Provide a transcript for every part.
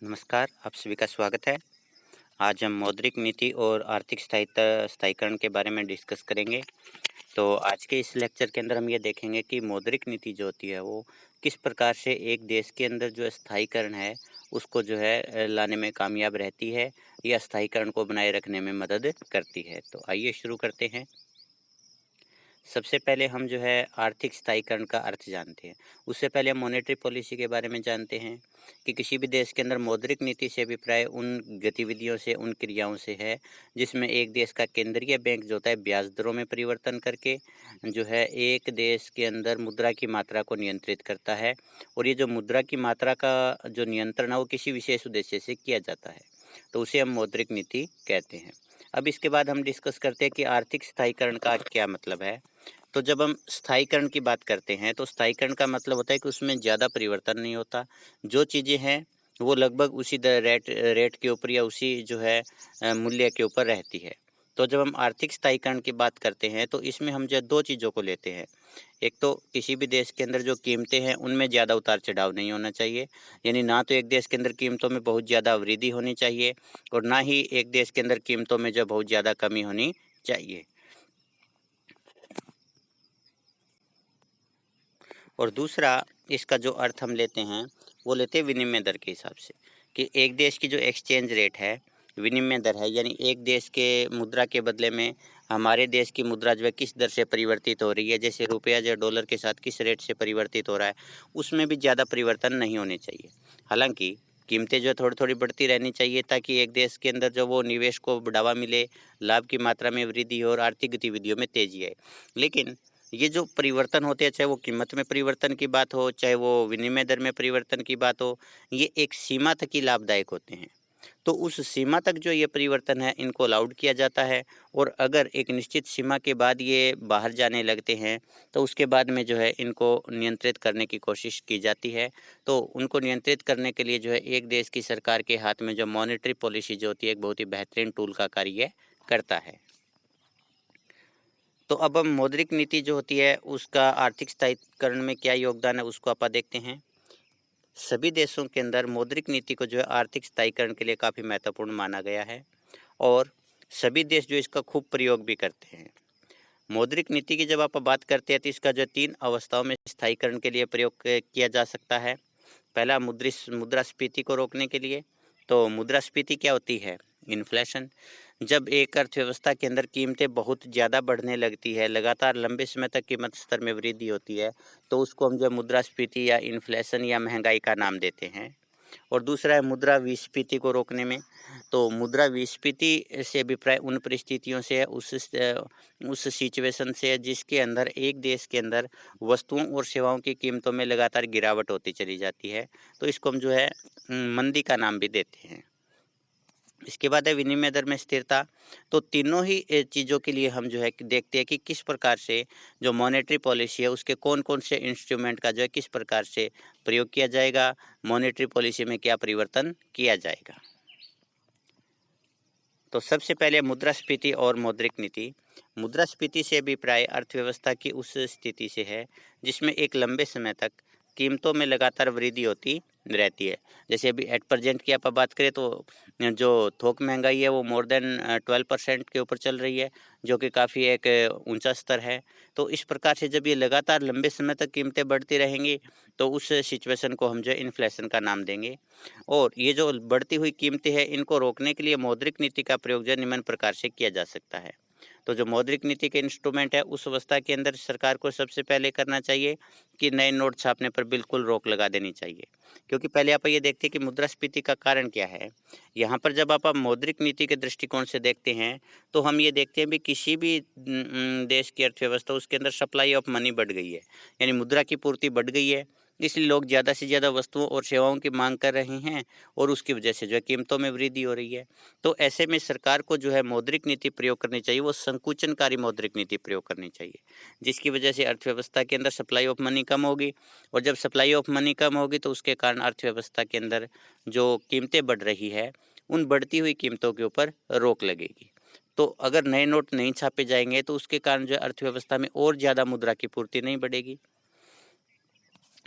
नमस्कार, आप सभी का स्वागत है। आज हम मौद्रिक नीति और आर्थिक स्थायीकरण के बारे में डिस्कस करेंगे। तो आज के इस लेक्चर के अंदर हम ये देखेंगे कि मौद्रिक नीति जो होती है वो किस प्रकार से एक देश के अंदर जो स्थायीकरण है उसको जो है लाने में कामयाब रहती है या स्थायीकरण को बनाए रखने में मदद करती है। तो आइए शुरू करते हैं। सबसे पहले हम जो है आर्थिक स्थायीकरण का अर्थ जानते हैं। उससे पहले हम मॉनेटरी पॉलिसी के बारे में जानते हैं कि किसी भी देश के अंदर मौद्रिक नीति से अभिप्राय उन गतिविधियों से, उन क्रियाओं से है जिसमें एक देश का केंद्रीय बैंक जो होता है ब्याज दरों में परिवर्तन करके जो है एक देश के अंदर मुद्रा की मात्रा को नियंत्रित करता है। और ये जो मुद्रा की मात्रा का जो नियंत्रण है वो किसी विशेष उद्देश्य से किया जाता है, तो उसे हम मौद्रिक नीति कहते हैं। अब इसके बाद हम डिस्कस करते हैं कि आर्थिक स्थायीकरण का क्या मतलब है। तो जब हम स्थायीकरण की बात करते हैं तो स्थायीकरण का मतलब होता है कि उसमें ज़्यादा परिवर्तन नहीं होता। जो चीज़ें हैं वो लगभग उसी रेट रेट के ऊपर या उसी जो है मूल्य के ऊपर रहती है। तो जब हम आर्थिक स्थायीकरण की बात करते हैं तो इसमें हम जो है 2 चीज़ों को लेते हैं। एक तो किसी भी देश के अंदर जो कीमतें हैं उनमें ज़्यादा उतार-चढ़ाव नहीं होना चाहिए। यानी ना तो एक देश के अंदर कीमतों में बहुत ज़्यादा वृद्धि होनी चाहिए और ना ही एक देश के अंदर कीमतों में जो बहुत ज़्यादा कमी होनी चाहिए। और दूसरा इसका जो अर्थ हम लेते हैं वो लेते हैं विनिमय दर के हिसाब से, कि एक देश की जो एक्सचेंज रेट है, विनिमय दर है, यानी एक देश के मुद्रा के बदले में हमारे देश की मुद्रा जो है किस दर से परिवर्तित हो रही है, जैसे रुपया जो डॉलर के साथ किस रेट से परिवर्तित हो रहा है, उसमें भी ज़्यादा परिवर्तन नहीं होने चाहिए। हालांकि कीमतें जो है थोड़ी थोड़ी बढ़ती रहनी चाहिए ताकि एक देश के अंदर जो वो निवेश को बढ़ावा मिले, लाभ की मात्रा में वृद्धि हो और आर्थिक गतिविधियों में तेजी आए। लेकिन ये जो परिवर्तन होते हैं, चाहे वो कीमत में परिवर्तन की बात हो, चाहे वो विनिमय दर में परिवर्तन की बात हो, ये एक सीमा तक ही लाभदायक होते हैं। तो उस सीमा तक जो ये परिवर्तन है, इनको अलाउड किया जाता है और अगर एक निश्चित सीमा के बाद ये बाहर जाने लगते हैं, तो उसके बाद में जो है इनको नियंत्रित करने की कोशिश की जाती है। तो उनको नियंत्रित करने के लिए जो है एक देश की सरकार के हाथ में जो मॉनेटरी पॉलिसी जो होती है, एक बहुत ही बेहतरीन टूल का कार्य करता है। तो अब हम मौद्रिक नीति जो होती है उसका आर्थिक स्थायीकरण में क्या योगदान है उसको ਆਪਾਂ देखते हैं। सभी देशों के अंदर मौद्रिक नीति को जो है आर्थिक स्थायीकरण के लिए काफ़ी महत्वपूर्ण माना गया है और सभी देश जो इसका खूब प्रयोग भी करते हैं। मौद्रिक नीति की जब आप बात करते हैं तो इसका जो 3 अवस्थाओं में स्थायीकरण के लिए प्रयोग किया जा सकता है। पहला मुद्रास्फीति को रोकने के लिए। तो मुद्रास्फीति क्या होती है? इन्फ्लेशन। जब एक अर्थव्यवस्था के अंदर कीमतें बहुत ज़्यादा बढ़ने लगती है, लगातार लंबे समय तक कीमत स्तर में वृद्धि होती है, तो उसको हम जो मुद्रास्फीति या इन्फ्लेशन या महंगाई का नाम देते हैं। और दूसरा है मुद्रा विस्फीति को रोकने में। तो मुद्रा विस्फीति से अभिप्राय उन परिस्थितियों से है, उस सिचुएशन से है जिसके अंदर एक देश के अंदर वस्तुओं और सेवाओं की कीमतों में लगातार गिरावट होती चली जाती है। तो इसको हम जो है मंदी का नाम भी देते हैं। इसके बाद है विनिमय दर में स्थिरता। तो तीनों ही चीज़ों के लिए हम जो है कि देखते हैं कि किस प्रकार से जो मॉनेटरी पॉलिसी है उसके कौन-कौन से इंस्ट्रूमेंट का जो है किस प्रकार से प्रयोग किया जाएगा, मॉनेटरी पॉलिसी में क्या परिवर्तन किया जाएगा। तो सबसे पहले मुद्रास्फीति और मौद्रिक नीति। मुद्रास्फीति से अभिप्राय अर्थव्यवस्था की उस स्थिति से है जिसमें एक लंबे समय तक कीमतों में लगातार वृद्धि होती रहती है। जैसे अभी एट प्रेजेंट की आप बात करें तो जो थोक महंगाई है वो मोर देन 12% के ऊपर चल रही है, जो कि काफ़ी एक ऊंचा स्तर है। तो इस प्रकार से जब ये लगातार लंबे समय तक कीमतें बढ़ती रहेंगी तो उस सिचुएशन को हम जो है इन्फ्लेशन का नाम देंगे। और ये जो बढ़ती हुई कीमतें हैं इनको रोकने के लिए मौद्रिक नीति का प्रयोग जो है निम्न प्रकार से किया जा सकता है। तो जो मौद्रिक नीति के इंस्ट्रूमेंट है उस अवस्था के अंदर सरकार को सबसे पहले करना चाहिए कि नए नोट छापने पर बिल्कुल रोक लगा देनी चाहिए। क्योंकि पहले आप ये देखते हैं कि मुद्रास्फीति का कारण क्या है। यहाँ पर जब आप मौद्रिक नीति के दृष्टिकोण से देखते हैं तो हम ये देखते हैं भी किसी भी देश की अर्थव्यवस्था उसके अंदर सप्लाई ऑफ मनी बढ़ गई है, यानी मुद्रा की पूर्ति बढ़ गई है। इसलिए लोग ज़्यादा से ज़्यादा वस्तुओं और सेवाओं की मांग कर रहे हैं और उसकी वजह से जो है कीमतों में वृद्धि हो रही है। तो ऐसे में सरकार को जो है मौद्रिक नीति प्रयोग करनी चाहिए, वो संकुचनकारी मौद्रिक नीति प्रयोग करनी चाहिए, जिसकी वजह से अर्थव्यवस्था के अंदर सप्लाई ऑफ मनी कम होगी और जब सप्लाई ऑफ मनी कम होगी तो उसके कारण अर्थव्यवस्था के अंदर जो कीमतें बढ़ रही है, उन बढ़ती हुई कीमतों के ऊपर रोक लगेगी। तो अगर नए नोट नहीं छापे जाएँगे तो उसके कारण जो है अर्थव्यवस्था में और ज़्यादा मुद्रा की पूर्ति नहीं बढ़ेगी।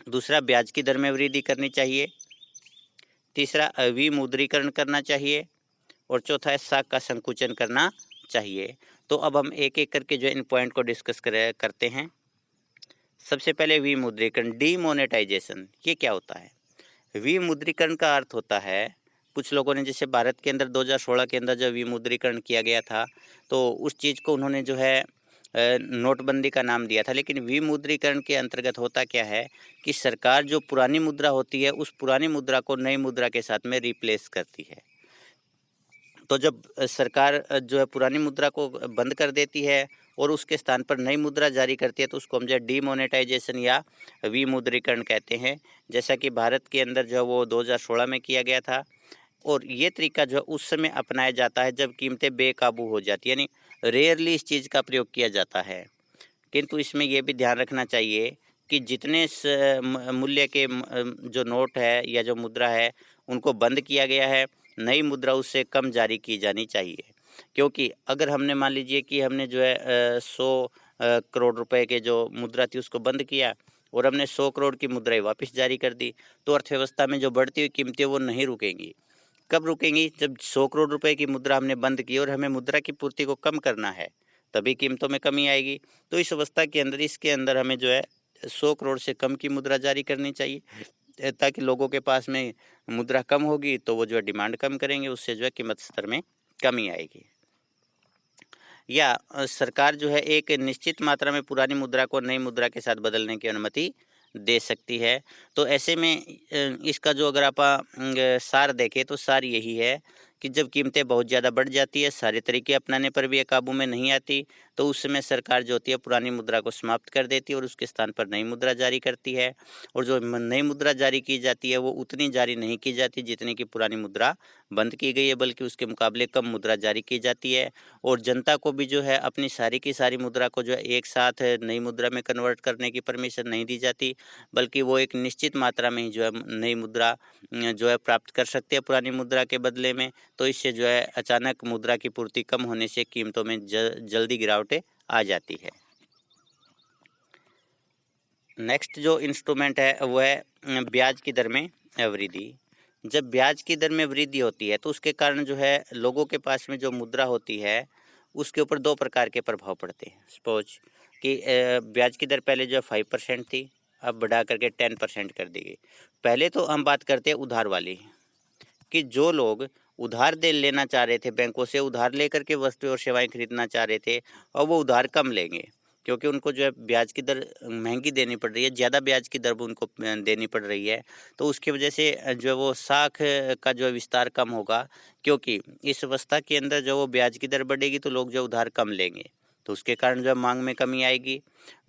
दूसरा, ब्याज की दर में वृद्धि करनी चाहिए। तीसरा विमुद्रीकरण करना चाहिए और चौथा है साख का संकुचन करना चाहिए। तो अब हम एक-एक करके जो इन पॉइंट को डिस्कस करते हैं। सबसे पहले विमुद्रीकरण, डीमोनेटाइजेशन, ये क्या होता है? विमुद्रीकरण का अर्थ होता है, कुछ लोगों ने जैसे भारत के अंदर 2016 के अंदर जब विमुद्रीकरण किया गया था, तो उस चीज़ को उन्होंने जो है नोटबंदी का नाम दिया था। लेकिन विमुद्रीकरण के अंतर्गत होता क्या है कि सरकार जो पुरानी मुद्रा होती है, उस पुरानी मुद्रा को नई मुद्रा के साथ में रिप्लेस करती है। तो जब सरकार जो है पुरानी मुद्रा को बंद कर देती है और उसके स्थान पर नई मुद्रा जारी करती है, तो उसको हम जो है डीमोनेटाइजेशन या विमुद्रीकरण कहते हैं। जैसा कि भारत के अंदर जो है वो 2016 में किया गया था और ये तरीका जो है उस समय अपनाया जाता है जब कीमतें बेकाबू हो जाती है, यानी रेयरली इस चीज़ का प्रयोग किया जाता है। किंतु इसमें ये भी ध्यान रखना चाहिए कि जितने मूल्य के जो नोट है या जो मुद्रा है, उनको बंद किया गया है, नई मुद्रा उससे कम जारी की जानी चाहिए। क्योंकि अगर हमने मान लीजिए कि हमने जो है 100 करोड़ रुपए के जो मुद्रा थी उसको बंद किया और हमने 100 करोड़ की मुद्राएं वापस जारी कर दी, तो अर्थव्यवस्था में जो बढ़ती हुई कीमतें वो नहीं रुकेंगी। कब रुकेंगी? जब 100 करोड़ रुपए की मुद्रा हमने बंद की और हमें मुद्रा की पूर्ति को कम करना है, तभी कीमतों में कमी आएगी। तो इस अवस्था के अंदर इसके अंदर हमें जो है 100 करोड़ से कम की मुद्रा जारी करनी चाहिए, ताकि लोगों के पास में मुद्रा कम होगी तो वो जो है डिमांड कम करेंगे, उससे जो है कीमत स्तर में कमी आएगी। या सरकार जो है एक निश्चित मात्रा में पुरानी मुद्रा को नई मुद्रा के साथ बदलने की अनुमति दे सकती है। तो ऐसे में इसका जो अगर आप सार देखें तो सार यही है कि जब कीमतें बहुत ज़्यादा बढ़ जाती है, सारे तरीके अपनाने पर भी ये काबू में नहीं आती, तो उस समय सरकार जो होती है पुरानी मुद्रा को समाप्त कर देती है और उसके स्थान पर नई मुद्रा जारी करती है। और जो नई मुद्रा जारी की जाती है वो उतनी जारी नहीं की जाती जितनी कि पुरानी मुद्रा बंद की गई है, बल्कि उसके मुकाबले कम मुद्रा जारी की जाती है। और जनता को भी जो है अपनी सारी की सारी मुद्रा को जो है एक साथ नई मुद्रा में कन्वर्ट करने की परमिशन नहीं दी जाती, बल्कि वो एक निश्चित मात्रा में ही जो है नई मुद्रा जो है प्राप्त कर सकते हैं पुरानी मुद्रा के बदले में। तो इससे जो है अचानक मुद्रा की पूर्ति कम होने से कीमतों में जल्दी गिरावटें आ जाती है। नेक्स्ट जो इंस्ट्रूमेंट है वो है ब्याज की दर में वृद्धि। जब ब्याज की दर में वृद्धि होती है तो उसके कारण जो है लोगों के पास में जो मुद्रा होती है उसके ऊपर दो प्रकार के प्रभाव पड़ते हैं। सपोज कि ब्याज की दर पहले जो है 5% थी, अब बढ़ा करके 10% कर दी गई। पहले तो हम बात करते हैं उधार वाली, कि जो लोग उधार दे लेना चाह रहे थे, बैंकों से उधार लेकर के वस्तुएं और सेवाएं खरीदना चाह रहे थे, और वो उधार कम लेंगे क्योंकि उनको जो है ब्याज की दर महंगी देनी पड़ रही है, ज़्यादा ब्याज की दर भी उनको देनी पड़ रही है। तो उसकी वजह से जो है वो साख का जो है विस्तार कम होगा, क्योंकि इस अवस्था के अंदर जो वो ब्याज की दर बढ़ेगी तो लोग जो उधार कम लेंगे, तो उसके कारण जो है मांग में कमी आएगी।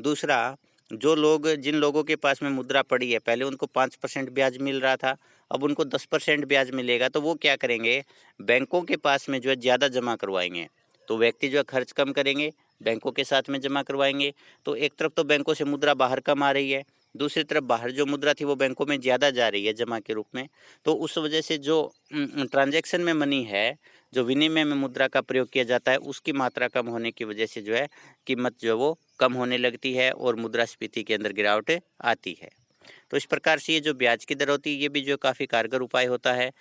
दूसरा, जो लोग जिन लोगों के पास में मुद्रा पड़ी है, पहले उनको 5% ब्याज मिल रहा था, अब उनको 10% ब्याज मिलेगा, तो वो क्या करेंगे, बैंकों के पास में जो है ज़्यादा जमा करवाएंगे। तो व्यक्ति जो है खर्च कम करेंगे, बैंकों के साथ में जमा करवाएंगे। तो एक तरफ तो बैंकों से मुद्रा बाहर कम आ रही है, दूसरी तरफ बाहर जो मुद्रा थी वो बैंकों में ज़्यादा जा रही है जमा के रूप में। तो उस वजह से जो ट्रांजैक्शन में मनी है, जो विनिमय में मुद्रा का प्रयोग किया जाता है, उसकी मात्रा कम होने की वजह से जो है कीमत जो है वो कम होने लगती है और मुद्रास्फीति के अंदर गिरावट आती है। तो इस प्रकार से ये जो ब्याज की दर होती है ये भी जो काफ़ी कारगर उपाय होता है,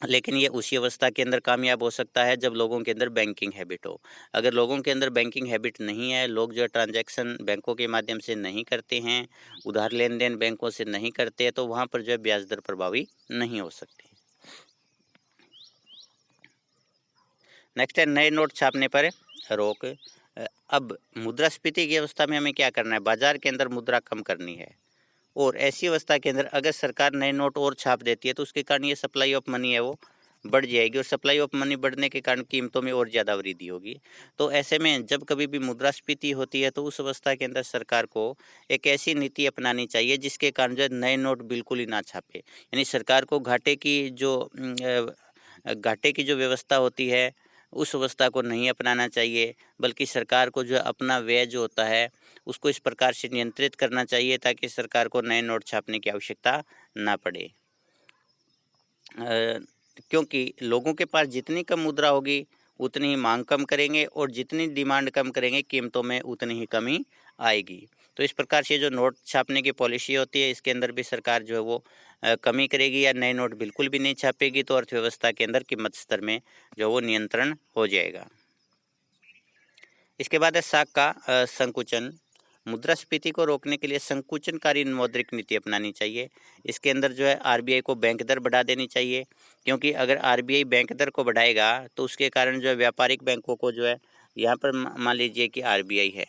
लेकिन ये उसी अवस्था के अंदर कामयाब हो सकता है जब लोगों के अंदर बैंकिंग हैबिट हो। अगर लोगों के अंदर बैंकिंग हैबिट नहीं है, लोग जो है ट्रांजैक्शन बैंकों के माध्यम से नहीं करते हैं, उधार लेन-देन बैंकों से नहीं करते हैं, तो वहाँ पर जो है ब्याज दर प्रभावी नहीं हो सकती। नेक्स्ट है नए नोट छापने पर रोक। अब मुद्रास्फीति की अवस्था में हमें क्या करना है, बाजार के अंदर मुद्रा कम करनी है, और ऐसी अवस्था के अंदर अगर सरकार नए नोट और छाप देती है तो उसके कारण ये सप्लाई ऑफ मनी है वो बढ़ जाएगी, और सप्लाई ऑफ मनी बढ़ने के कारण कीमतों में और ज़्यादा वृद्धि होगी। तो ऐसे में जब कभी भी मुद्रास्फीति होती है तो उस अवस्था के अंदर सरकार को एक ऐसी नीति अपनानी चाहिए जिसके कारण जो है नए नोट बिल्कुल ही ना छापे। यानी सरकार को घाटे की जो व्यवस्था होती है उस अवस्था को नहीं अपनाना चाहिए, बल्कि सरकार को जो है अपना व्यय जो होता है उसको इस प्रकार से नियंत्रित करना चाहिए ताकि सरकार को नए नोट छापने की आवश्यकता ना पड़े। क्योंकि लोगों के पास जितनी कम मुद्रा होगी उतनी ही मांग कम करेंगे, और जितनी डिमांड कम करेंगे कीमतों में उतनी ही कमी आएगी। तो इस प्रकार से जो नोट छापने की पॉलिसी होती है, इसके अंदर भी सरकार जो है वो कमी करेगी या नए नोट बिल्कुल भी नहीं छापेगी, तो अर्थव्यवस्था के अंदर कीमत स्तर में जो वो नियंत्रण हो जाएगा। इसके बाद है साख का संकुचन। मुद्रास्फीति को रोकने के लिए संकुचनकारी मौद्रिक नीति अपनानी चाहिए। इसके अंदर जो है आरबीआई को बैंक दर बढ़ा देनी चाहिए, क्योंकि अगर आरबीआई बैंक दर को बढ़ाएगा तो उसके कारण जो है व्यापारिक बैंकों को जो है, यहाँ पर मान लीजिए कि आरबीआई है,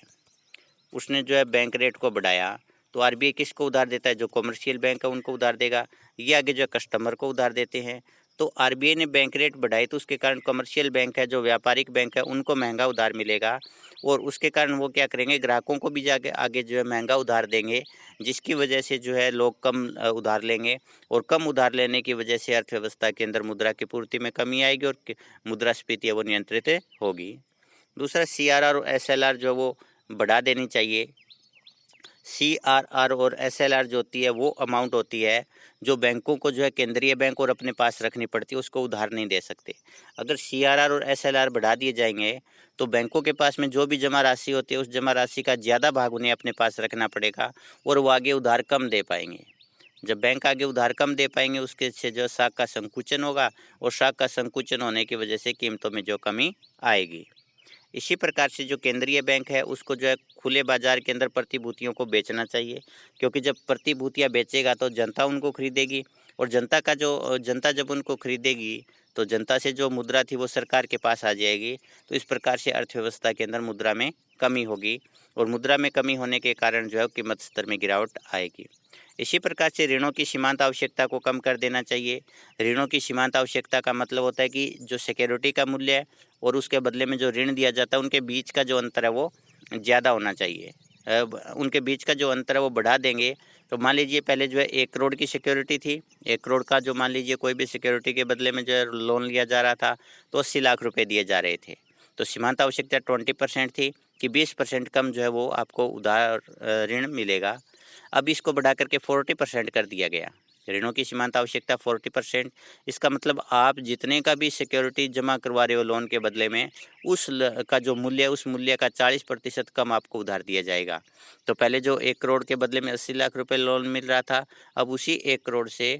उसने जो है बैंक रेट को बढ़ाया, तो आरबीआई किसको उधार देता है? जो कमर्शियल बैंक है उनको उधार देगा। ये आगे जो है कस्टमर को उधार देते हैं। तो आरबीआई ने बैंक रेट बढ़ाई, तो उसके कारण कमर्शियल बैंक है, जो व्यापारिक बैंक है, उनको महंगा उधार मिलेगा, और उसके कारण वो क्या करेंगे, ग्राहकों को भी जाके आगे जो है महंगा उधार देंगे, जिसकी वजह से जो है लोग कम उधार लेंगे, और कम उधार लेने की वजह से अर्थव्यवस्था के अंदर मुद्रा की पूर्ति में कमी आएगी और मुद्रास्फीति है वो नियंत्रित होगी। दूसरा सीआरआर और एसएलआर जो वो बढ़ा देनी चाहिए। सीआरआर और एसएलआर जो होती है वो अमाउंट होती है जो बैंकों को जो है केंद्रीय बैंक और अपने पास रखनी पड़ती है, उसको उधार नहीं दे सकते। अगर सीआरआर और एसएलआर बढ़ा दिए जाएंगे तो बैंकों के पास में जो भी जमा राशि होती है उस जमा राशि का ज़्यादा भाग उन्हें अपने पास रखना पड़ेगा, और वो आगे उधार कम दे पाएंगे। जब बैंक आगे उधार कम दे पाएंगे, उसके से जो साख का संकुचन होगा, और साख का संकुचन होने की वजह से कीमतों में जो कमी आएगी। इसी प्रकार से जो केंद्रीय बैंक है उसको जो है खुले बाजार के अंदर प्रतिभूतियों को बेचना चाहिए, क्योंकि जब प्रतिभूतियां बेचेगा तो जनता उनको खरीदेगी, और जनता जब उनको खरीदेगी तो जनता से जो मुद्रा थी वो सरकार के पास आ जाएगी। तो इस प्रकार से अर्थव्यवस्था के अंदर मुद्रा में कमी होगी, और मुद्रा में कमी होने के कारण जो है कीमत स्तर में गिरावट आएगी। इसी प्रकार से ऋणों की सीमांत आवश्यकता को कम कर देना चाहिए। ऋणों की सीमांत आवश्यकता का मतलब होता है कि जो सिक्योरिटी का मूल्य है और उसके बदले में जो ऋण दिया जाता है, उनके बीच का जो अंतर है वो ज़्यादा होना चाहिए। उनके बीच का जो अंतर है वो बढ़ा देंगे, तो मान लीजिए पहले जो है 1 करोड़ की सिक्योरिटी थी, 1 करोड़ का जो मान लीजिए कोई भी सिक्योरिटी के बदले में जो है लोन लिया जा रहा था, तो 80 लाख रुपए दिए जा रहे थे। तो सीमांत आवश्यकता 20% थी कि 20% कम जो है वो आपको उधार ऋण मिलेगा। अब इसको बढ़ा करके 40% कर दिया गया। ऋणों की सीमांत आवश्यकता 40%। इसका मतलब आप जितने का भी सिक्योरिटी जमा करवा रहे हो लोन के बदले में, का जो मूल्य है उस मूल्य का 40% कम आपको उधार दिया जाएगा। तो पहले जो 1 करोड़ के बदले में 80 लाख रुपए लोन मिल रहा था, अब उसी 1 करोड़ से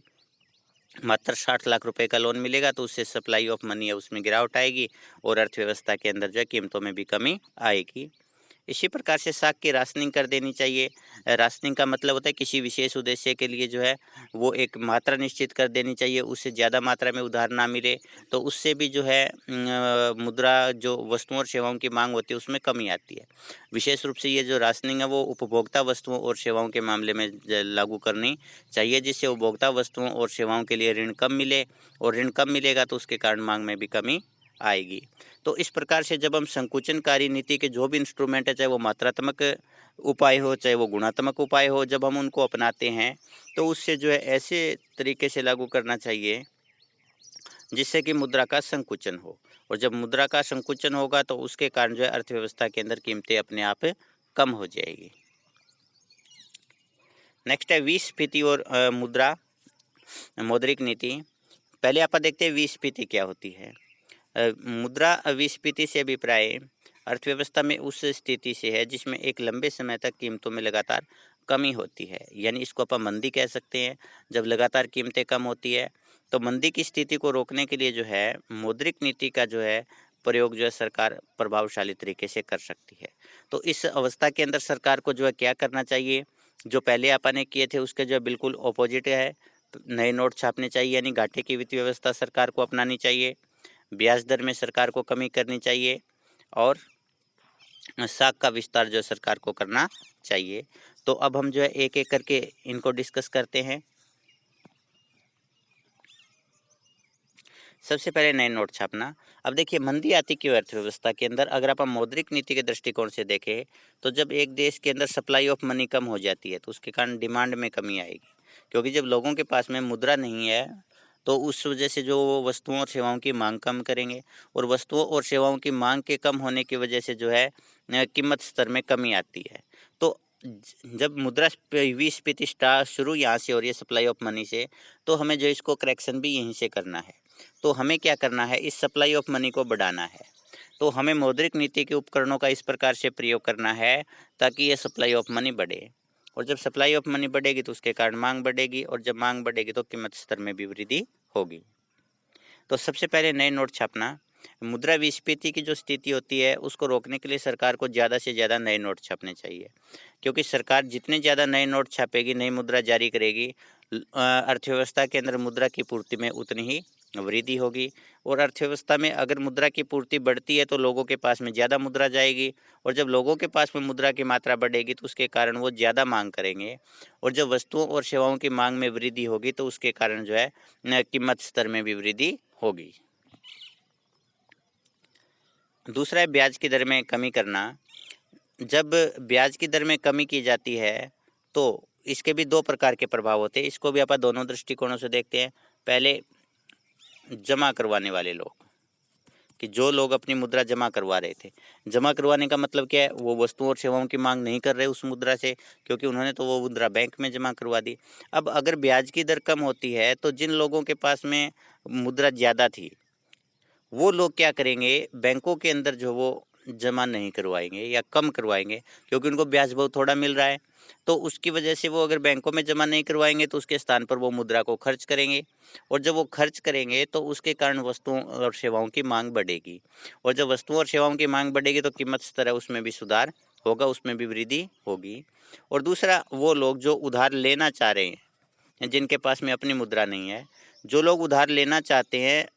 मात्र 60 लाख रुपए का लोन मिलेगा, तो उससे सप्लाई ऑफ मनी है उसमें गिरावट आएगी, और अर्थव्यवस्था के अंदर जो है कीमतों में भी कमी आएगी। इसी प्रकार से साख की राशनिंग कर देनी चाहिए। राशनिंग का मतलब होता है किसी विशेष उद्देश्य के लिए जो है वो एक मात्रा निश्चित कर देनी चाहिए, उससे ज़्यादा मात्रा में उधार ना मिले, तो उससे भी जो है मुद्रा जो वस्तुओं और सेवाओं की मांग होती है उसमें कमी आती है। विशेष रूप से ये जो राशनिंग है वो उपभोक्ता वस्तुओं और सेवाओं के मामले में लागू करनी चाहिए, जिससे उपभोक्ता वस्तुओं और सेवाओं के लिए ऋण कम मिले, और ऋण कम मिलेगा तो उसके कारण मांग में भी कमी आएगी। तो इस प्रकार से जब हम संकुचनकारी नीति के जो भी इंस्ट्रूमेंट है, चाहे वो मात्रात्मक उपाय हो चाहे वो गुणात्मक उपाय हो, जब हम उनको अपनाते हैं तो उससे जो है ऐसे तरीके से लागू करना चाहिए जिससे कि मुद्रा का संकुचन हो, और जब मुद्रा का संकुचन होगा तो उसके कारण जो है अर्थव्यवस्था के अंदर कीमतें अपने आप कम हो जाएगी। नेक्स्ट है विस्फीति और मुद्रा मौद्रिक नीति। पहले आप देखते हैं विस्फीति क्या होती है। मुद्रा विस्फीति से अभिप्राय अर्थव्यवस्था में उस स्थिति से है जिसमें एक लंबे समय तक कीमतों में लगातार कमी होती है, यानी इसको अपन मंदी कह सकते हैं। जब लगातार कीमतें कम होती है तो मंदी की स्थिति को रोकने के लिए जो है मौद्रिक नीति का जो है प्रयोग जो है सरकार प्रभावशाली तरीके से कर सकती है। तो इस अवस्था के अंदर सरकार को जो है क्या करना चाहिए, जो पहले अपन ने किए थे उसके जो है बिल्कुल ऑपोजिट है। नए नोट छापने चाहिए, यानी घाटे की वित्तीय व्यवस्था सरकार को अपनानी चाहिए। ब्याज दर में सरकार को कमी करनी चाहिए, और साख का विस्तार जो सरकार को करना चाहिए। तो अब हम जो है एक एक करके इनको डिस्कस करते हैं। सबसे पहले नए नोट छापना। अब देखिए मंदी आती क्यों अर्थव्यवस्था के अंदर, अगर आप मौद्रिक नीति के दृष्टिकोण से देखें तो जब एक देश के अंदर सप्लाई ऑफ मनी कम हो जाती है तो उसके कारण डिमांड में कमी आएगी, क्योंकि जब लोगों के पास में मुद्रा नहीं है तो उस वजह से जो वो वस्तुओं और सेवाओं की मांग कम करेंगे, और वस्तुओं और सेवाओं की मांग के कम होने की वजह से जो है कीमत स्तर में कमी आती है। तो जब विस्फीति शुरू यहाँ से हो रही है सप्लाई ऑफ मनी से, तो हमें जो इसको करेक्शन भी यहीं से करना है। तो हमें क्या करना है, इस सप्लाई ऑफ मनी को बढ़ाना है। तो हमें मौद्रिक नीति के उपकरणों का इस प्रकार से प्रयोग करना है ताकि ये सप्लाई ऑफ मनी बढ़े, और जब सप्लाई ऑफ मनी बढ़ेगी तो उसके कारण मांग बढ़ेगी, और जब मांग बढ़ेगी तो कीमत स्तर में भी वृद्धि होगी। तो सबसे पहले नए नोट छापना। मुद्रा विस्फीति की जो स्थिति होती है उसको रोकने के लिए सरकार को ज़्यादा से ज़्यादा नए नोट छापने चाहिए, क्योंकि सरकार जितने ज़्यादा नए नोट छापेगी, नई मुद्रा जारी करेगी, अर्थव्यवस्था के अंदर मुद्रा की पूर्ति में उतनी ही वृद्धि होगी, और अर्थव्यवस्था में अगर मुद्रा की पूर्ति बढ़ती है तो लोगों के पास में ज़्यादा मुद्रा जाएगी, और जब लोगों के पास में मुद्रा की मात्रा बढ़ेगी तो उसके कारण वो ज़्यादा मांग करेंगे, और जब वस्तुओं और सेवाओं की मांग में वृद्धि होगी तो उसके कारण जो है कीमत स्तर में भी वृद्धि होगी। दूसरा है ब्याज की दर में कमी करना। जब ब्याज की दर में कमी की जाती है तो इसके भी दो प्रकार के प्रभाव होते हैं। इसको भी अपन दोनों दृष्टिकोणों से देखते हैं। पहले जमा करवाने वाले लोग, कि जो लोग अपनी मुद्रा जमा करवा रहे थे। जमा करवाने का मतलब क्या है? वो वस्तुओं और सेवाओं की मांग नहीं कर रहे उस मुद्रा से, क्योंकि उन्होंने तो वो मुद्रा बैंक में जमा करवा दी। अब अगर ब्याज की दर कम होती है तो जिन लोगों के पास में मुद्रा ज़्यादा थी वो लोग क्या करेंगे, बैंकों के अंदर जो वो जमा नहीं करवाएंगे या कम करवाएंगे, क्योंकि उनको ब्याज बहुत थोड़ा मिल रहा है। तो उसकी वजह से वो अगर बैंकों में जमा नहीं करवाएंगे तो उसके स्थान पर वो मुद्रा को खर्च करेंगे, और जब वो खर्च करेंगे तो उसके कारण वस्तुओं और सेवाओं की मांग बढ़ेगी, और जब वस्तुओं और सेवाओं की मांग बढ़ेगी तो कीमत स्तर है उसमें भी सुधार होगा, उसमें भी वृद्धि होगी। और दूसरा, वो लोग जो उधार लेना चाह रहे हैं, जिनके पास में अपनी मुद्रा नहीं है, जो लोग उधार लेना चाहते हैं,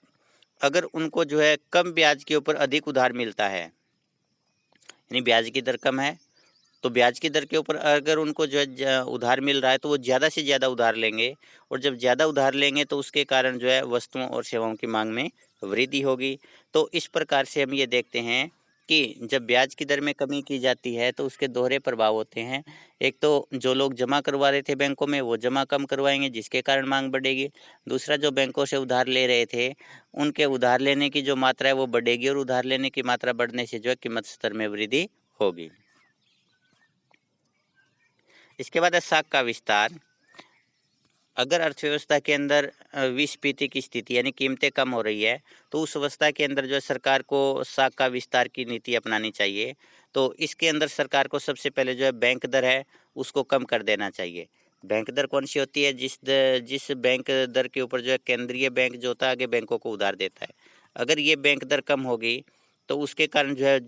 अगर उनको जो है कम ब्याज के ऊपर अधिक उधार मिलता है, यानी ब्याज की दर कम है तो ब्याज की दर के ऊपर अगर उनको जो है उधार मिल रहा है तो वो ज़्यादा से ज़्यादा उधार लेंगे, और जब ज़्यादा उधार लेंगे तो उसके कारण जो है वस्तुओं और सेवाओं की मांग में वृद्धि होगी। तो इस प्रकार से हम ये देखते हैं कि जब ब्याज की दर में कमी की जाती है तो उसके दोहरे प्रभाव होते हैं। एक तो जो लोग जमा करवा रहे थे बैंकों में वो जमा कम करवाएंगे जिसके कारण मांग बढ़ेगी। दूसरा, जो बैंकों से उधार ले रहे थे उनके उधार लेने की जो मात्रा है वो बढ़ेगी, और उधार लेने की मात्रा बढ़ने से जो है कीमत स्तर में वृद्धि होगी। इसके बाद है साख का विस्तार। अगर अर्थव्यवस्था के अंदर विस्फीति की स्थिति यानी कीमतें कम हो रही है तो उस अवस्था के अंदर जो है सरकार को साख का विस्तार की नीति अपनानी चाहिए। तो इसके अंदर सरकार को सबसे पहले जो है बैंक दर है उसको कम कर देना चाहिए। बैंक दर कौन सी होती है? जिस बैंक दर के ऊपर जो है केंद्रीय बैंक जो होता है आगे बैंकों को उधार देता है। अगर ये बैंक दर कम होगी तो उसके कारण जो है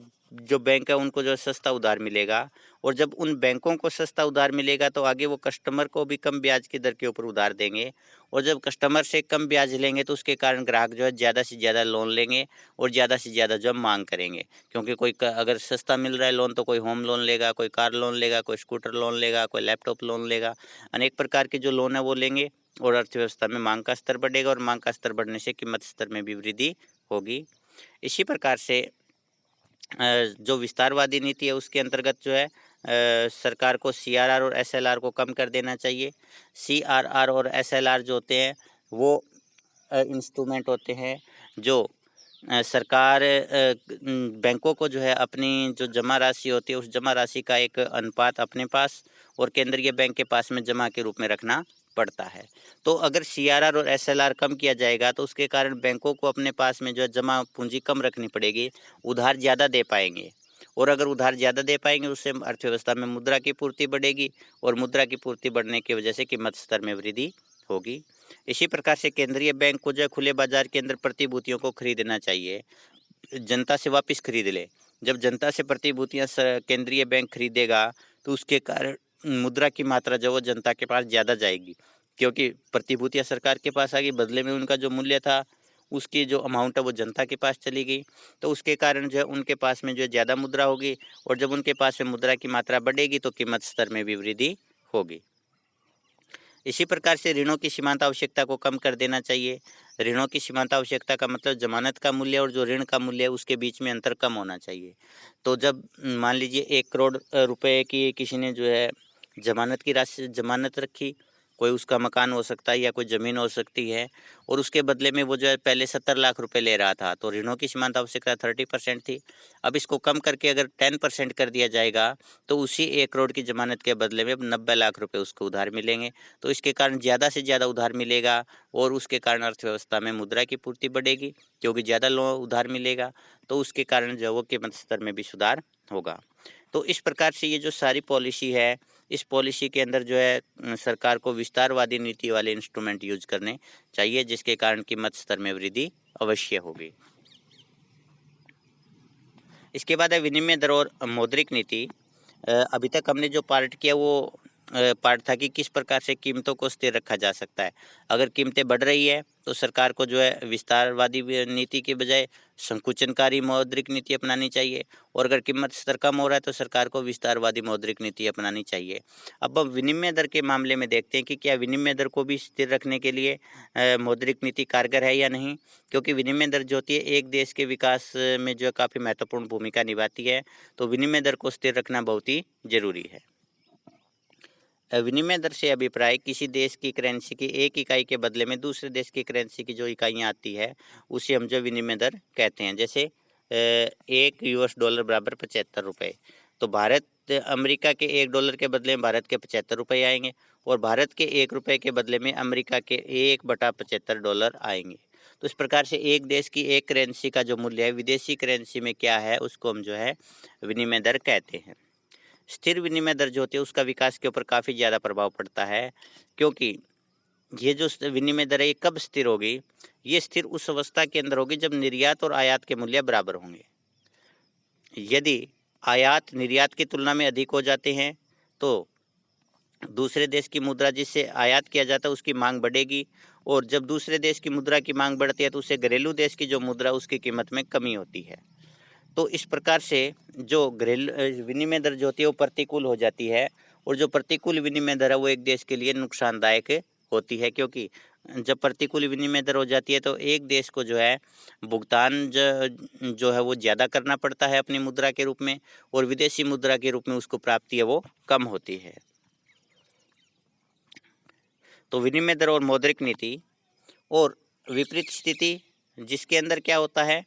जो बैंक है उनको जो है सस्ता उधार मिलेगा, और जब उन बैंकों को सस्ता उधार मिलेगा तो आगे वो कस्टमर को भी कम ब्याज की दर के ऊपर उधार देंगे, और जब कस्टमर से कम ब्याज लेंगे तो उसके कारण ग्राहक जो है ज़्यादा से ज़्यादा लोन लेंगे, और ज़्यादा से ज़्यादा जो है मांग करेंगे, क्योंकि अगर सस्ता मिल रहा है लोन तो कोई होम लोन लेगा, कोई कार लोन लेगा, कोई स्कूटर लोन लेगा, कोई लैपटॉप लोन लेगा, अनेक प्रकार के जो लोन है वो लेंगे, और अर्थव्यवस्था में मांग का स्तर बढ़ेगा, और मांग का स्तर बढ़ने से कीमत स्तर में भी वृद्धि होगी। इसी प्रकार से जो विस्तारवादी नीति है उसके अंतर्गत जो है सरकार को सीआरआर और एसएलआर को कम कर देना चाहिए। सीआरआर और एसएलआर जो होते हैं वो इंस्ट्रूमेंट होते हैं जो सरकार बैंकों को जो है अपनी जो जमा राशि होती है उस जमा राशि का एक अनुपात अपने पास और केंद्रीय बैंक के पास में जमा के रूप में रखना पड़ता है। तो अगर सीआरआर और एसएलआर कम किया जाएगा तो उसके कारण बैंकों को अपने पास में जो है जमा पूंजी कम रखनी पड़ेगी, उधार ज़्यादा दे पाएंगे, और अगर उधार ज़्यादा दे पाएंगे उससे अर्थव्यवस्था में मुद्रा की पूर्ति बढ़ेगी, और मुद्रा की पूर्ति बढ़ने की वजह से कीमत स्तर में वृद्धि होगी। इसी प्रकार से केंद्रीय बैंक को जो है खुले बाजार के अंदर प्रतिभूतियों को खरीदना चाहिए, जनता से वापस खरीद ले। जब जनता से प्रतिभूतियां केंद्रीय बैंक खरीदेगा तो उसके कारण मुद्रा की मात्रा जो वो जनता के पास ज़्यादा जाएगी, क्योंकि प्रतिभूतियां सरकार के पास आ गई, बदले में उनका जो मूल्य था उसकी जो अमाउंट है वो जनता के पास चली गई, तो उसके कारण जो है उनके पास में जो है ज़्यादा मुद्रा होगी, और जब उनके पास में मुद्रा की मात्रा बढ़ेगी तो कीमत स्तर में भी वृद्धि होगी। इसी प्रकार से ऋणों की सीमांत आवश्यकता को कम कर देना चाहिए। ऋणों की सीमांत आवश्यकता का मतलब जमानत का मूल्य और जो ऋण का मूल्य है उसके बीच में अंतर कम होना चाहिए। तो जब मान लीजिए 1 करोड़ रुपए की किसी ने जो है जमानत की राशि जमानत रखी, कोई उसका मकान हो सकता है या कोई ज़मीन हो सकती है, और उसके बदले में वो जो है पहले 70 लाख रुपए ले रहा था, तो ऋणों की सीमांत आवश्यकता 30% थी। अब इसको कम करके अगर 10% कर दिया जाएगा, तो उसी 1 करोड़ की ज़मानत के बदले में अब 90 लाख रुपए उसको उधार मिलेंगे। तो इसके कारण ज़्यादा से ज़्यादा उधार मिलेगा और उसके कारण अर्थव्यवस्था में मुद्रा की पूर्ति बढ़ेगी, क्योंकि ज़्यादा लो उधार मिलेगा, तो उसके कारण जो है वो कीमत स्तर में भी सुधार होगा। तो इस प्रकार से ये जो सारी पॉलिसी है, इस पॉलिसी के अंदर जो है सरकार को विस्तारवादी नीति वाले इंस्ट्रूमेंट यूज़ करने चाहिए, जिसके कारण कीमत स्तर में वृद्धि अवश्य होगी। इसके बाद है विनिमय दर और मौद्रिक नीति। अभी तक हमने जो पार्ट किया वो पार्ट था कि किस प्रकार से कीमतों को स्थिर रखा जा सकता है। अगर कीमतें बढ़ रही है तो सरकार को जो है विस्तारवादी नीति के बजाय संकुचनकारी मौद्रिक नीति अपनानी चाहिए, और अगर कीमत स्तर कम हो रहा है तो सरकार को विस्तारवादी मौद्रिक नीति अपनानी चाहिए। अब हम विनिमय दर के मामले में देखते हैं कि क्या विनिमय दर को भी स्थिर रखने के लिए मौद्रिक नीति कारगर है या नहीं, क्योंकि विनिमय दर जो होती है एक देश के विकास में जो है काफ़ी महत्वपूर्ण भूमिका निभाती है, तो विनिमय दर को स्थिर रखना बहुत ही जरूरी है। विनिमय दर से अभिप्राय किसी देश की करेंसी की एक इकाई के बदले में दूसरे देश की करेंसी की जो इकाइयाँ आती है, उसे हम जो विनिमय दर कहते हैं। जैसे एक US$ बराबर 75 रुपये, तो भारत अमेरिका के $1 के बदले में भारत के 75 रुपये आएंगे, और भारत के $1 के बदले में अमेरिका के $1/75 आएंगे। तो इस प्रकार से एक देश की एक करेंसी का जो मूल्य है विदेशी करेंसी में क्या है, उसको हम जो है विनिमय दर कहते हैं। स्थिर विनिमय दर जो होती है उसका विकास के ऊपर काफ़ी ज़्यादा प्रभाव पड़ता है, क्योंकि ये जो विनिमय दर है ये कब स्थिर होगी? ये स्थिर उस अवस्था के अंदर होगी जब निर्यात और आयात के मूल्य बराबर होंगे। यदि आयात निर्यात की तुलना में अधिक हो जाते हैं तो दूसरे देश की मुद्रा जिससे आयात किया जाता है उसकी मांग बढ़ेगी, और जब दूसरे देश की मुद्रा की मांग बढ़ती है तो उससे घरेलू देश की जो मुद्रा उसकी कीमत में कमी होती है। तो इस प्रकार से जो घरेलू विनिमय दर जो होती है वो प्रतिकूल हो जाती है, और जो प्रतिकूल विनिमय दर है वो एक देश के लिए नुकसानदायक होती है, क्योंकि जब प्रतिकूल विनिमय दर हो जाती है तो एक देश को जो है भुगतान जो है वो ज़्यादा करना पड़ता है अपनी मुद्रा के रूप में, और विदेशी मुद्रा के रूप में उसको प्राप्ति है वो कम होती है। तो विनिमय दर और मौद्रिक नीति और विपरीत स्थिति, जिसके अंदर क्या होता है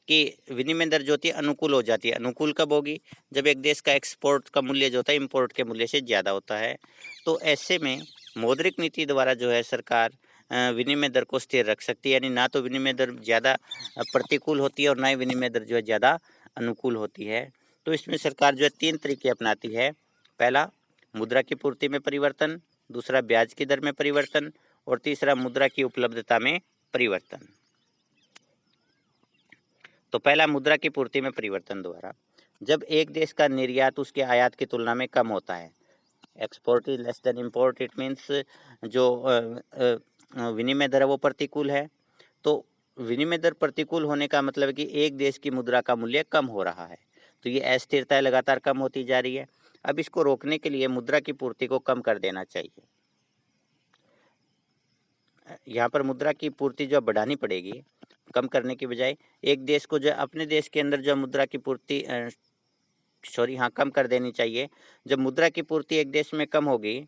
कि विनिमय दर जो होती है अनुकूल हो जाती है। अनुकूल कब होगी? जब एक देश का एक्सपोर्ट का मूल्य जो होता है इंपोर्ट के मूल्य से ज़्यादा होता है। तो ऐसे में मौद्रिक नीति द्वारा जो है सरकार विनिमय दर को स्थिर रख सकती है, यानी ना तो विनिमय दर ज़्यादा प्रतिकूल होती है और ना ही विनिमय दर जो है ज़्यादा अनुकूल होती है। तो इसमें सरकार जो है 3 तरीके अपनाती है। पहला, मुद्रा की पूर्ति में परिवर्तन, दूसरा ब्याज की दर में परिवर्तन, और तीसरा मुद्रा की उपलब्धता में परिवर्तन। तो पहला, मुद्रा की पूर्ति में परिवर्तन द्वारा, जब एक देश का निर्यात उसके आयात की तुलना में कम होता है, export is less than import, it means जो विनिमय दर है वो प्रतिकूल है। तो विनिमय दर प्रतिकूल होने का मतलब है कि एक देश की मुद्रा का मूल्य कम हो रहा है, तो ये अस्थिरता लगातार कम होती जा रही है। अब इसको रोकने के लिए मुद्रा की पूर्ति को कम कर देना चाहिए। यहाँ पर मुद्रा की पूर्ति जो बढ़ानी पड़ेगी, कम करने की बजाय एक देश को जो अपने देश के अंदर जो मुद्रा की पूर्ति कम कर देनी चाहिए। जब मुद्रा की पूर्ति एक देश में कम होगी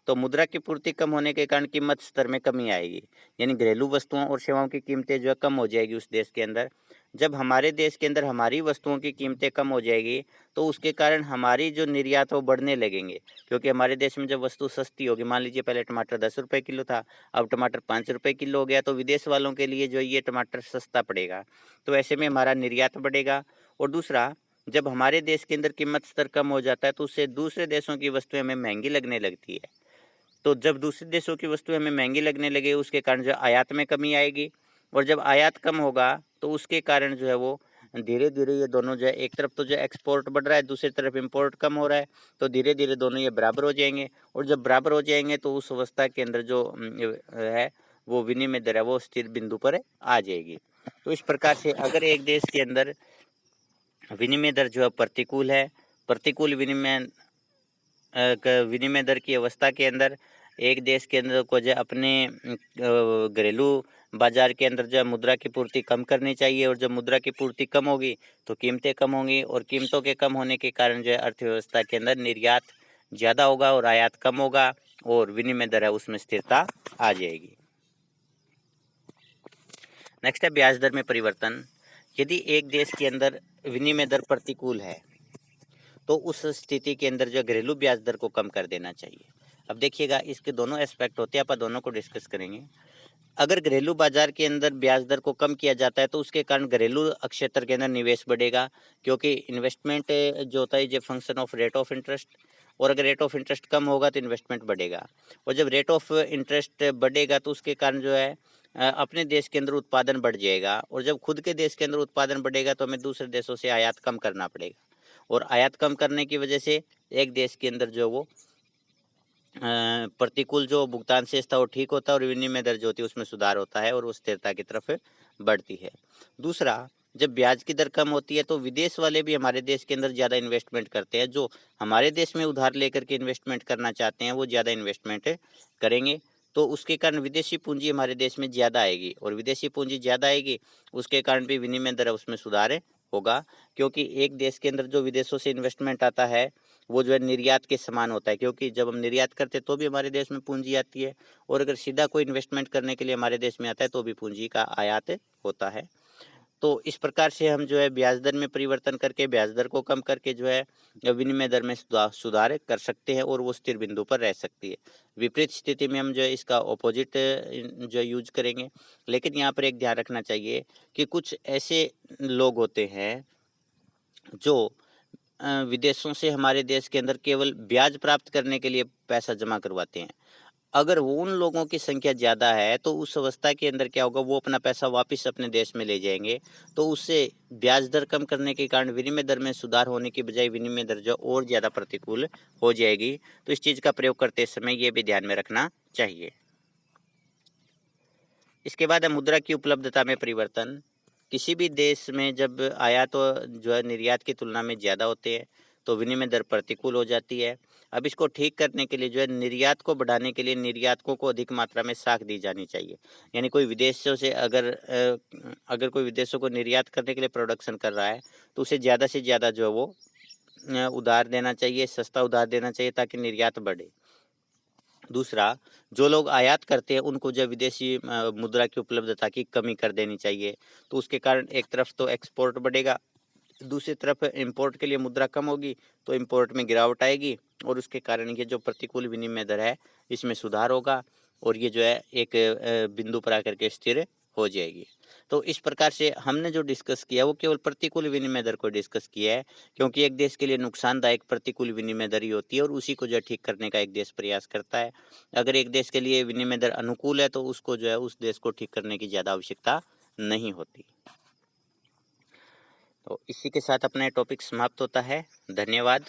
तो मुद्रा की पूर्ति कम होने के कारण कीमत स्तर में कमी आएगी, यानी घरेलू वस्तुओं और सेवाओं की कीमतें जो है कम हो जाएगी उस देश के अंदर। जब हमारे देश के अंदर हमारी वस्तुओं की कीमतें कम हो जाएगी तो उसके कारण हमारी जो निर्यात है वो बढ़ने लगेंगे, क्योंकि हमारे देश में जब वस्तु सस्ती होगी, मान लीजिए पहले टमाटर 10 रुपये किलो था, अब टमाटर 5 रुपये किलो हो गया, तो विदेश वालों के लिए जो ये टमाटर सस्ता पड़ेगा, तो ऐसे में हमारा निर्यात बढ़ेगा। और दूसरा, जब हमारे देश के अंदर कीमत स्तर कम हो जाता है तो उससे दूसरे देशों की वस्तुएं हमें महंगी लगने लगती है। तो जब दूसरे देशों की वस्तुएं हमें महंगी लगने लगे उसके कारण जो आयात में कमी आएगी, और जब आयात कम होगा तो उसके कारण जो है वो धीरे धीरे ये दोनों जो है, एक तरफ तो जो एक्सपोर्ट बढ़ रहा है, दूसरी तरफ इंपोर्ट कम हो रहा है, तो धीरे धीरे दोनों ये बराबर हो जाएंगे, और जब बराबर हो जाएंगे तो उस अवस्था के अंदर जो है वो विनिमय दर है वो स्थिर बिंदु पर आ जाएगी। तो इस प्रकार से अगर एक देश के अंदर विनिमय दर जो है प्रतिकूल है, प्रतिकूल विनिमय दर की अवस्था के अंदर एक देश के अंदर को जो अपने घरेलू बाजार के अंदर जो मुद्रा की पूर्ति कम करनी चाहिए, और जब मुद्रा की पूर्ति कम होगी तो कीमतें कम होंगी, और कीमतों के कम होने के कारण जो है अर्थव्यवस्था के अंदर निर्यात ज़्यादा होगा और आयात कम होगा और विनिमय दर है उसमें स्थिरता आ जाएगी। नेक्स्ट है ब्याज दर में परिवर्तन। यदि एक देश के अंदर विनिमय दर प्रतिकूल है तो उस स्थिति के अंदर जो घरेलू ब्याज दर को कम कर देना चाहिए। अब देखिएगा, इसके दोनों एस्पेक्ट होते हैं, अपन दोनों को डिस्कस करेंगे। अगर घरेलू बाजार के अंदर ब्याज दर को कम किया जाता है तो उसके कारण घरेलू क्षेत्र के अंदर निवेश बढ़ेगा, क्योंकि इन्वेस्टमेंट जो होता है ये function of rate of interest, और अगर रेट ऑफ इंटरेस्ट कम होगा तो इन्वेस्टमेंट बढ़ेगा, और जब रेट ऑफ इंटरेस्ट बढ़ेगा तो उसके कारण जो है अपने देश के अंदर उत्पादन बढ़ जाएगा, और जब खुद के देश के अंदर उत्पादन बढ़ेगा तो हमें दूसरे देशों से आयात कम करना पड़ेगा, और आयात कम करने की वजह से एक देश के अंदर जो वो प्रतिकूल जो भुगतान शेष था वो ठीक होता है और विनिमय दर जो होती है उसमें सुधार होता है और वो स्थिरता की तरफ बढ़ती है। दूसरा, जब ब्याज की दर कम होती है तो विदेश वाले भी हमारे देश के अंदर ज़्यादा इन्वेस्टमेंट करते हैं। जो हमारे देश में उधार लेकर के इन्वेस्टमेंट करना चाहते हैं वो ज़्यादा इन्वेस्टमेंट करेंगे, तो उसके कारण विदेशी पूंजी हमारे देश में ज़्यादा आएगी, और विदेशी पूंजी ज़्यादा आएगी उसके कारण भी विनिमय दर है उसमें सुधार होगा, क्योंकि एक देश के अंदर जो विदेशों से इन्वेस्टमेंट आता है वो जो है निर्यात के समान होता है, क्योंकि जब हम निर्यात करते हैं तो भी हमारे देश में पूंजी आती है, और अगर सीधा कोई इन्वेस्टमेंट करने के लिए हमारे देश में आता है तो भी पूंजी का आयात होता है। तो इस प्रकार से हम जो है ब्याज दर में परिवर्तन करके ब्याज दर को कम करके जो है विनिमय दर में सुधार कर सकते हैं और वो स्थिर बिंदु पर रह सकती है। विपरीत स्थिति में हम जो है इसका ऑपोजिट जो है यूज करेंगे। लेकिन यहाँ पर एक ध्यान रखना चाहिए कि कुछ ऐसे लोग होते हैं जो विदेशों से हमारे देश के अंदर केवल ब्याज प्राप्त करने के लिए पैसा जमा करवाते हैं। अगर वो उन लोगों की संख्या ज़्यादा है तो उस अवस्था के अंदर क्या होगा, वो अपना पैसा वापस अपने देश में ले जाएंगे, तो उससे ब्याज दर कम करने के कारण विनिमय दर में सुधार होने की बजाय विनिमय दर जो और ज़्यादा प्रतिकूल हो जाएगी। तो इस चीज़ का प्रयोग करते समय ये भी ध्यान में रखना चाहिए। इसके बाद है मुद्रा की उपलब्धता में परिवर्तन। किसी भी देश में जब आयात जो है निर्यात की तुलना में ज़्यादा होते हैं तो विनिमय दर प्रतिकूल हो जाती है। अब इसको ठीक करने के लिए जो है निर्यात को बढ़ाने के लिए निर्यातकों को अधिक मात्रा में साख दी जानी चाहिए। यानी कोई विदेशों से अगर कोई विदेशों को निर्यात करने के लिए प्रोडक्शन कर रहा है तो उसे ज़्यादा से ज़्यादा जो है वो उधार देना चाहिए, सस्ता उधार देना चाहिए ताकि निर्यात बढ़े। दूसरा, जो लोग आयात करते हैं उनको जो विदेशी मुद्रा की उपलब्धता की कमी कर देनी चाहिए, तो उसके कारण एक तरफ तो एक्सपोर्ट बढ़ेगा, दूसरी तरफ इंपोर्ट के लिए मुद्रा कम होगी तो इंपोर्ट में गिरावट आएगी, और उसके कारण ये जो प्रतिकूल विनिमय दर है इसमें सुधार होगा, और ये जो है एक बिंदु पर आकर के स्थिर हो जाएगी। तो इस प्रकार से हमने जो डिस्कस किया वो केवल प्रतिकूल विनिमय दर को डिस्कस किया है, क्योंकि एक देश के लिए नुकसानदायक प्रतिकूल विनिमय दर ही होती है और उसी को जो है ठीक करने का एक देश प्रयास करता है। अगर एक देश के लिए विनिमय दर अनुकूल है तो उसको जो है उस देश को ठीक करने की ज़्यादा आवश्यकता नहीं होती। तो इसी के साथ अपना टॉपिक समाप्त होता है। धन्यवाद।